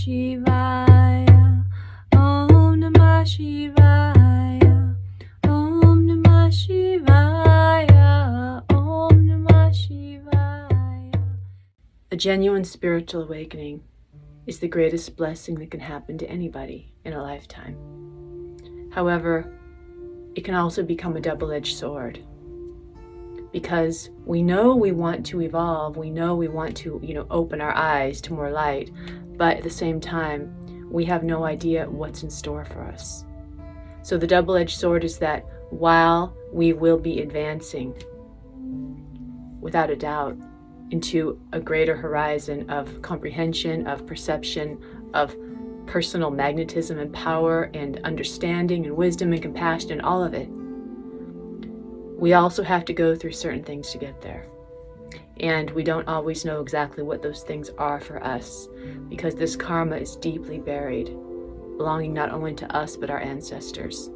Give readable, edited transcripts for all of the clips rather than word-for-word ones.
Shivaya, Om Namah Shivaya, Om Namah Shivaya, Om Namah Shivaya. A genuine spiritual awakening is the greatest blessing that can happen to anybody in a lifetime. However, it can also become a double-edged sword, because we know we want to evolve, we know we want to, open our eyes to more light, but at the same time, we have no idea what's in store for us. So the double-edged sword is that while we will be advancing, without a doubt, into a greater horizon of comprehension, of perception, of personal magnetism and power and understanding and wisdom and compassion and all of it, we also have to go through certain things to get there. And we don't always know exactly what those things are for us, because this karma is deeply buried, belonging not only to us but our ancestors.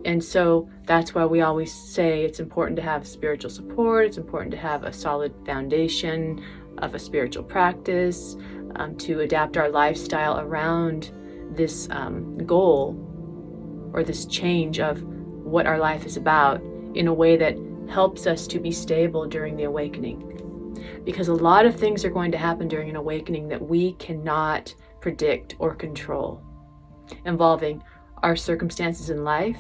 And so that's why we always say it's important to have spiritual support, it's important to have a solid foundation of a spiritual practice, to adapt our lifestyle around this goal or this change of what our life is about in a way that helps us to be stable during the awakening. Because a lot of things are going to happen during an awakening that we cannot predict or control, involving our circumstances in life,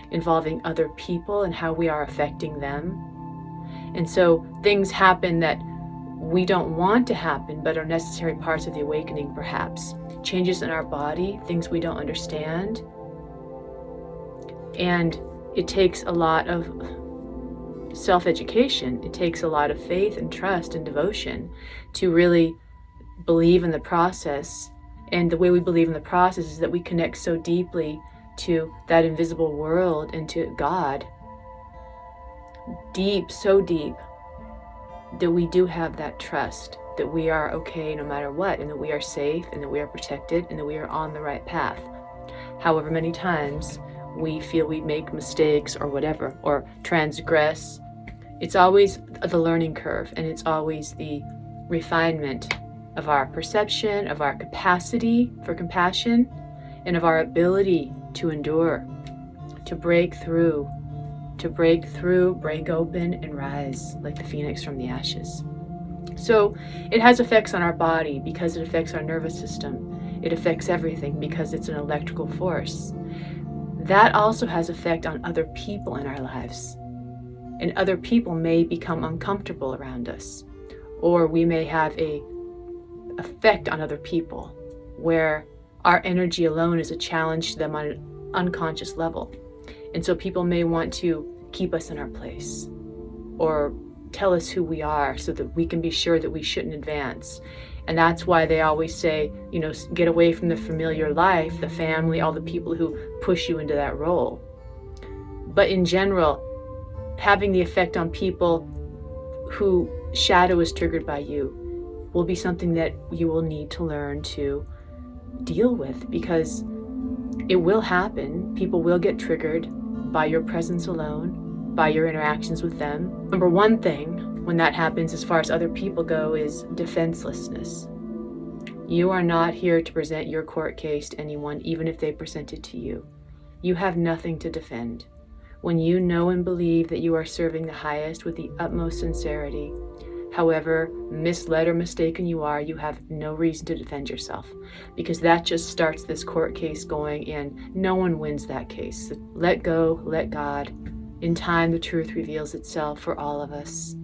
involving other people and how we are affecting them. And so things happen that we don't want to happen but are necessary parts of the awakening, perhaps. Changes in our body, things we don't understand. And it takes a lot of self-education. It takes a lot of faith and trust and devotion to really believe in the process. And the way we believe in the process is that we connect so deeply to that invisible world and to God. Deep, so deep, that we do have that trust that we are okay no matter what, and that we are safe, and that we are protected, and that we are on the right path. However many times we feel we make mistakes or whatever, or transgress, it's always the learning curve, and it's always the refinement of our perception, of our capacity for compassion, and of our ability to endure, to break through, break open, and rise like the phoenix from the ashes. So it has effects on our body because it affects our nervous system. It affects everything because it's an electrical force. That also has effect on other people in our lives. And other people may become uncomfortable around us, or we may have a effect on other people where our energy alone is a challenge to them on an unconscious level. And so people may want to keep us in our place or tell us who we are so that we can be sure that we shouldn't advance. And that's why they always say, get away from the familiar life, the family, all the people who push you into that role. But in general, having the effect on people who shadow is triggered by you will be something that you will need to learn to deal with, because it will happen. People will get triggered by your presence alone, by your interactions with them. Number one thing when that happens as far as other people go is defenselessness. You are not here to present your court case to anyone, even if they present it to you. You have nothing to defend. When you know and believe that you are serving the highest with the utmost sincerity, however misled or mistaken you are, you have no reason to defend yourself, because that just starts this court case going, and no one wins that case. Let go, let God. In time, the truth reveals itself for all of us.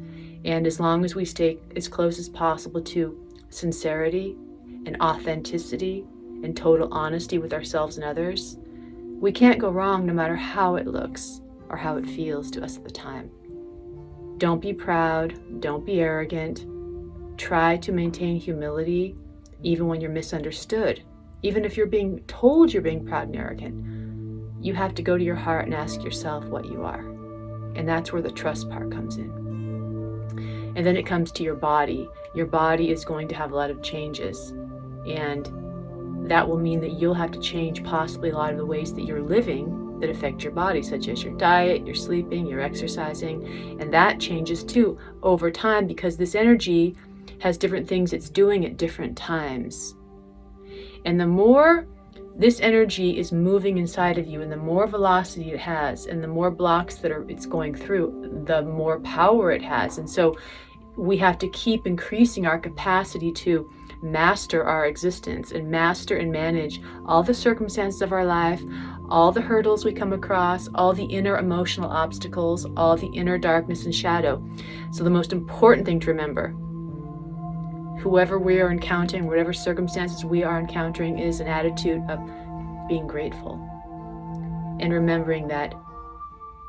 And as long as we stay as close as possible to sincerity and authenticity and total honesty with ourselves and others, we can't go wrong no matter how it looks or how it feels to us at the time. Don't be proud, don't be arrogant. Try to maintain humility even when you're misunderstood. Even if you're being told you're being proud and arrogant, you have to go to your heart and ask yourself what you are. And that's where the trust part comes in. And then it comes to your body. Your body is going to have a lot of changes, and that will mean that you'll have to change possibly a lot of the ways that you're living that affect your body, such as your diet, your sleeping, your exercising, and that changes too over time, because this energy has different things it's doing at different times. And the more this energy is moving inside of you, and the more velocity it has, and the more blocks that it's going through, the more power it has. And so we have to keep increasing our capacity to master our existence and master and manage all the circumstances of our life, all the hurdles we come across, all the inner emotional obstacles, all the inner darkness and shadow. So the most important thing to remember, whoever we are encountering, whatever circumstances we are encountering, is an attitude of being grateful. And remembering that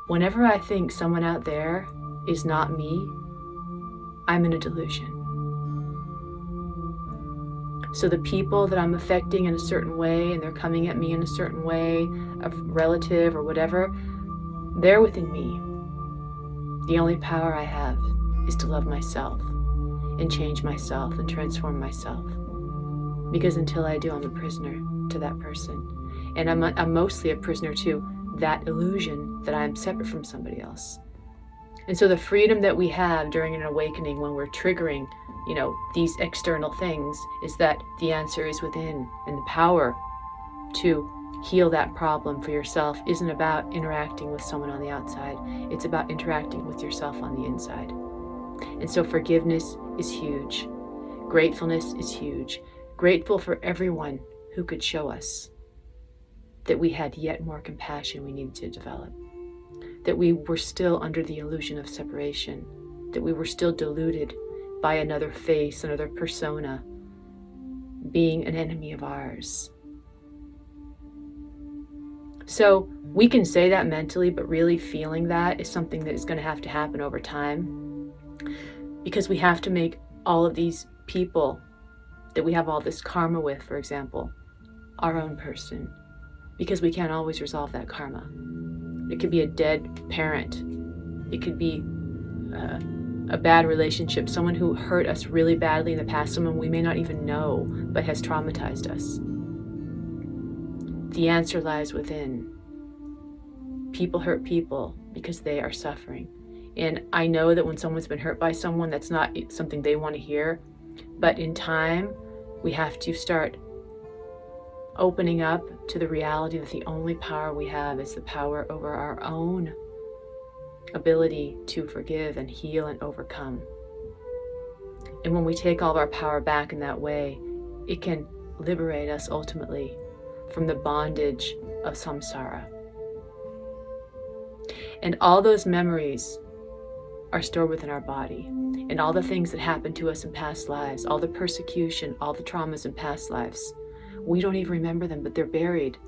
whenever I think someone out there is not me, I'm in a delusion. So the people that I'm affecting in a certain way, and they're coming at me in a certain way, a relative or whatever, they're within me. The only power I have is to love myself and change myself and transform myself. Because until I do, I'm a prisoner to that person. And I'm mostly a prisoner to that illusion that I'm separate from somebody else. And so the freedom that we have during an awakening when we're triggering, these external things, is that the answer is within. And the power to heal that problem for yourself isn't about interacting with someone on the outside. It's about interacting with yourself on the inside. And so forgiveness is huge. Gratefulness is huge. Grateful for everyone who could show us that we had yet more compassion we needed to develop. That we were still under the illusion of separation. That we were still deluded by another face, another persona, being an enemy of ours. So we can say that mentally, but really feeling that is something that is going to have to happen over time. Because we have to make all of these people that we have all this karma with, for example, our own person. Because we can't always resolve that karma. It could be a dead parent. It could be a bad relationship, someone who hurt us really badly in the past, someone we may not even know, but has traumatized us. The answer lies within. People hurt people because they are suffering. And I know that when someone's been hurt by someone, that's not something they want to hear. But in time, we have to start opening up to the reality that the only power we have is the power over our own ability to forgive and heal and overcome. And when we take all of our power back in that way, it can liberate us ultimately from the bondage of samsara. And all those memories are stored within our body. And all the things that happened to us in past lives, all the persecution, all the traumas in past lives, we don't even remember them, but they're buried.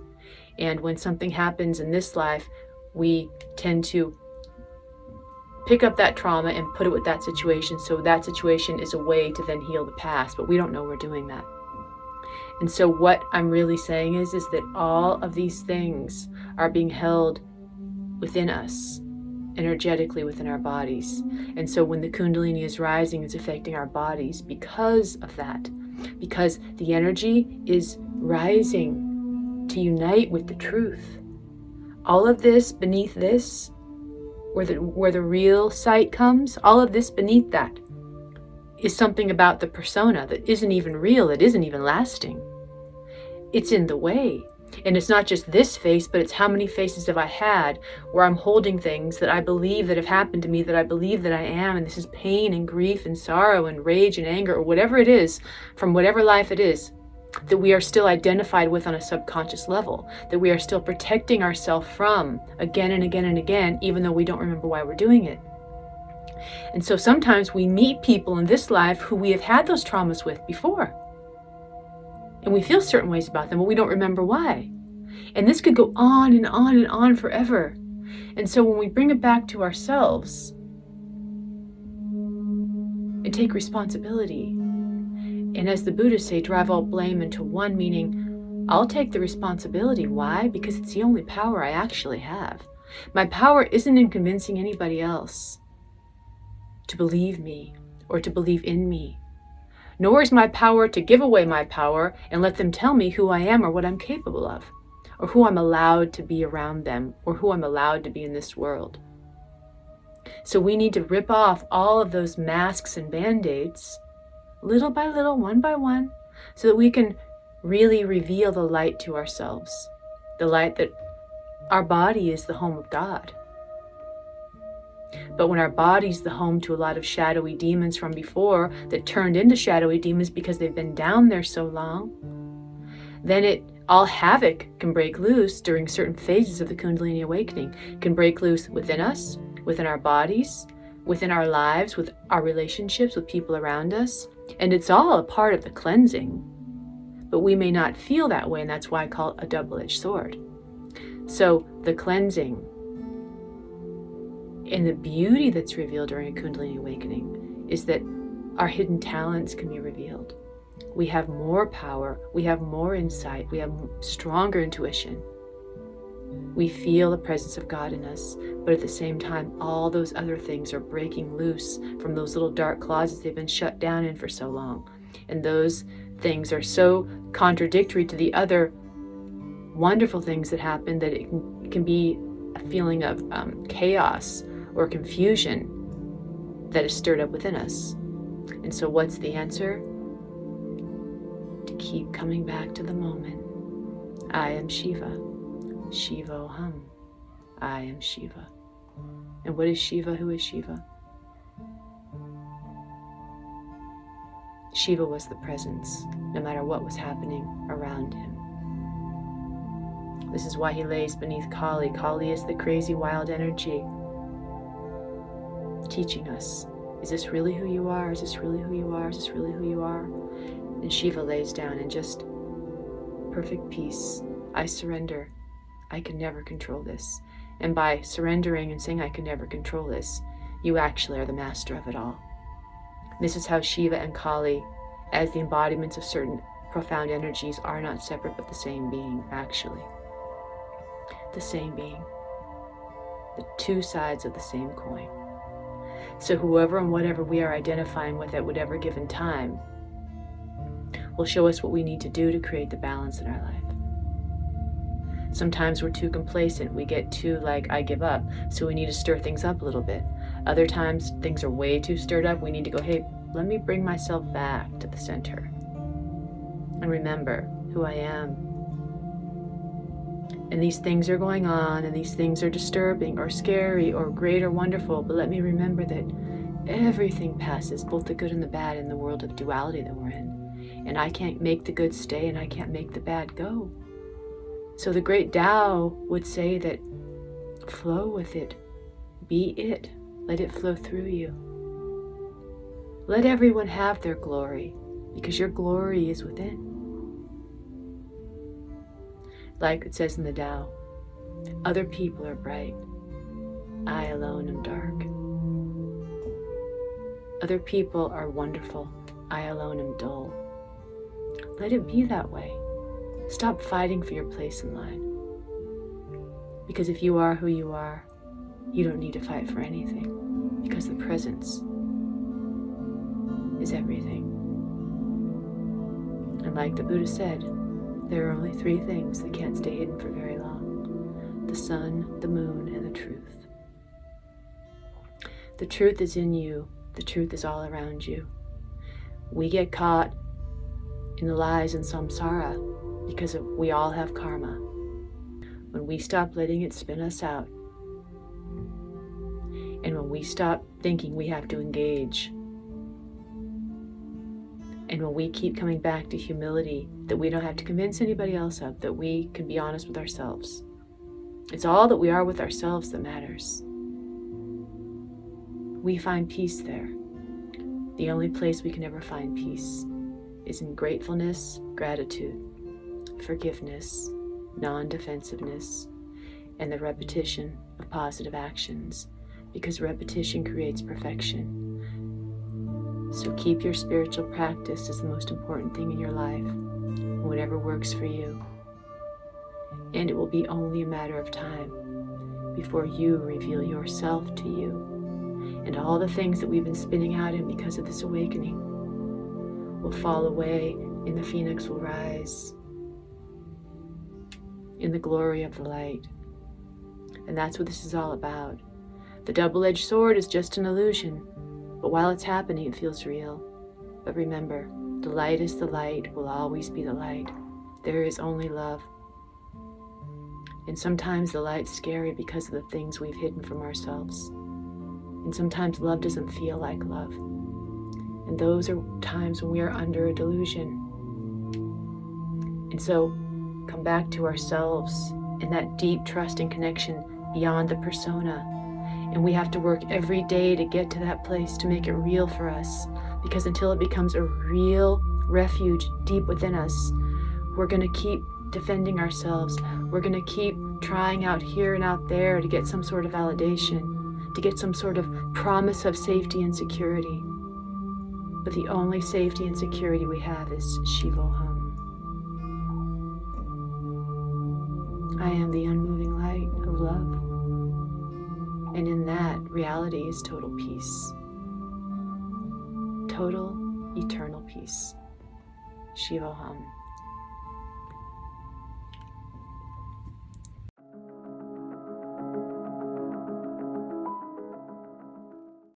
And when something happens in this life, we tend to pick up that trauma and put it with that situation, so that situation is a way to then heal the past, but we don't know we're doing that. And so what I'm really saying is that all of these things are being held within us, energetically within our bodies. And so when the kundalini is rising, it's affecting our bodies because of that, because the energy is rising to unite with the truth. All of this beneath this, where the real sight comes, all of this beneath that is something about the persona that isn't even real, that isn't even lasting. It's in the way. And it's not just this face, but it's how many faces have I had where I'm holding things that I believe that have happened to me, that I believe that I am, and this is pain and grief and sorrow and rage and anger, or whatever it is, from whatever life it is, that we are still identified with on a subconscious level, that we are still protecting ourselves from again and again and again, even though we don't remember why we're doing it. And so sometimes we meet people in this life who we have had those traumas with before. And we feel certain ways about them, but we don't remember why. And this could go on and on and on forever. And so when we bring it back to ourselves and take responsibility, and as the Buddhists say, drive all blame into one, meaning I'll take the responsibility. Why? Because it's the only power I actually have. My power isn't in convincing anybody else to believe me or to believe in me. Nor is my power to give away my power and let them tell me who I am or what I'm capable of, or who I'm allowed to be around them, or who I'm allowed to be in this world. So we need to rip off all of those masks and band-aids, little by little, one by one, so that we can really reveal the light to ourselves, the light that our body is the home of God. But when our body's the home to a lot of shadowy demons from before that turned into shadowy demons because they've been down there so long, then all havoc can break loose during certain phases of the Kundalini awakening. It can break loose within us, within our bodies, within our lives, with our relationships with people around us. And it's all a part of the cleansing. But we may not feel that way, and that's why I call it a double-edged sword. So the cleansing and the beauty that's revealed during a Kundalini awakening is that our hidden talents can be revealed. We have more power, we have more insight, we have stronger intuition. We feel the presence of God in us, but at the same time, all those other things are breaking loose from those little dark closets they've been shut down in for so long. And those things are so contradictory to the other wonderful things that happen that it can be a feeling of chaos or confusion that is stirred up within us. And so what's the answer? To keep coming back to the moment. I am Shiva. Shivoham. I am Shiva. And what is Shiva? Who is Shiva? Shiva was the presence, no matter what was happening around him. This is why he lays beneath Kali. Kali is the crazy, wild energy teaching us, is this really who you are? Is this really who you are? Is this really who you are? And Shiva lays down in just perfect peace. I surrender. I can never control this. And by surrendering and saying I can never control this, you actually are the master of it all. This is how Shiva and Kali, as the embodiments of certain profound energies, are not separate but the same being, actually. The same being. The two sides of the same coin. So whoever and whatever we are identifying with at whatever given time will show us what we need to do to create the balance in our life. Sometimes we're too complacent. We get too I give up. So we need to stir things up a little bit. Other times things are way too stirred up. We need to go, hey, let me bring myself back to the center and remember who I am. And these things are going on, and these things are disturbing or scary or great or wonderful, but let me remember that everything passes, both the good and the bad, in the world of duality that we're in. And I can't make the good stay, and I can't make the bad go. So the great Tao would say that flow with it, be it, let it flow through you. Let everyone have their glory, because your glory is within. Like it says in the Tao, other people are bright, I alone am dark. Other people are wonderful, I alone am dull. Let it be that way. Stop fighting for your place in line. Because if you are who you are, you don't need to fight for anything, because the presence is everything. And like the Buddha said, there are only three things that can't stay hidden for very long: the sun, the moon, and the truth. The truth is in you. The truth is all around you. We get caught in the lies and samsara because we all have karma. When we stop letting it spin us out, and when we stop thinking we have to engage, and when we keep coming back to humility, that we don't have to convince anybody else of, that we can be honest with ourselves. It's all that we are with ourselves that matters. We find peace there. The only place we can ever find peace is in gratefulness, gratitude, forgiveness, non-defensiveness, and the repetition of positive actions, because repetition creates perfection. So keep your spiritual practice as the most important thing in your life, whatever works for you. And it will be only a matter of time before you reveal yourself to you. And all the things that we've been spinning out in because of this awakening will fall away, and the phoenix will rise in the glory of the light. And that's what this is all about. The double-edged sword is just an illusion. But while it's happening, it feels real. But remember, the light is the light, will always be the light. There is only love. And sometimes the light's scary because of the things we've hidden from ourselves. And sometimes love doesn't feel like love. And those are times when we are under a delusion. And so come back to ourselves in that deep trust and connection beyond the persona. And we have to work every day to get to that place, to make it real for us. Because until it becomes a real refuge deep within us, we're going to keep defending ourselves. We're going to keep trying out here and out there to get some sort of validation, to get some sort of promise of safety and security. But the only safety and security we have is Shivoham. I am the unmoving light of love. And in that, reality is total peace. Total, eternal peace. Shivoham.